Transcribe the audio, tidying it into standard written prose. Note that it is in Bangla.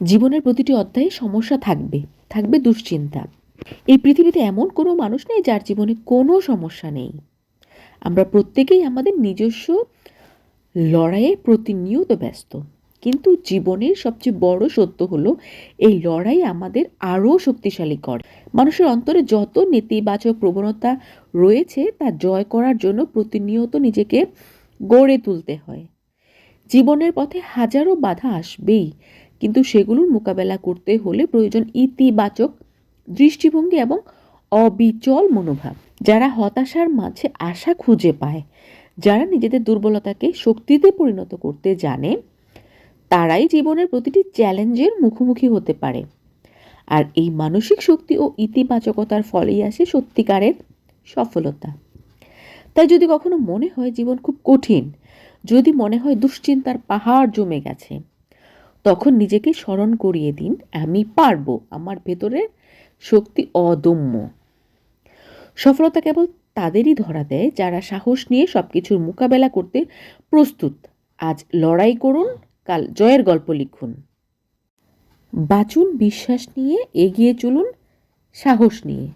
জীবনের প্রতিটি অধ্যায়ে সমস্যা থাকবে, থাকবে দুশ্চিন্তা। এই পৃথিবীতে এমন কোনো মানুষ নেই যার জীবনে কোনো সমস্যা নেই। আমরা প্রত্যেকেই আমাদের নিজস্ব লড়াইয়ে প্রতিনিয়ত ব্যস্ত। কিন্তু জীবনের সবচেয়ে বড় সত্য হলো এই লড়াই আমাদের আরও শক্তিশালী করে। মানুষের অন্তরে যত নেতিবাচক প্রবণতা রয়েছে তা জয় করার জন্য প্রতিনিয়ত নিজেকে গড়ে তুলতে হয়। জীবনের পথে হাজারো বাধা আসবেই, কিন্তু সেগুলোর মোকাবেলা করতে হলে প্রয়োজন ইতিবাচক দৃষ্টিভঙ্গি এবং অবিচল মনোভাব। যারা হতাশার মাঝে আশা খুঁজে পায়, যারা নিজেদের দুর্বলতাকে শক্তিতে পরিণত করতে জানে, তারাই জীবনের প্রতিটি চ্যালেঞ্জের মুখোমুখি হতে পারে। আর এই মানসিক শক্তি ও ইতিবাচকতার ফলেই আসে সত্যিকারের সফলতা। তাই যদি কখনো মনে হয় জীবন খুব কঠিন, যদি মনে হয় দুশ্চিন্তার পাহাড় জমে গেছে, তখন নিজেকে স্মরণ করিয়ে দিন, আমি পারবো, আমার ভেতরের শক্তি অদম্য। সফলতা কেবল তাদেরই ধরা দেয় যারা সাহস নিয়ে সবকিছুর মোকাবেলা করতে প্রস্তুত। আজ লড়াই করুন, কাল জয়ের গল্প লিখুন। বাঁচুন বিশ্বাস নিয়ে, এগিয়ে চলুন সাহস নিয়ে।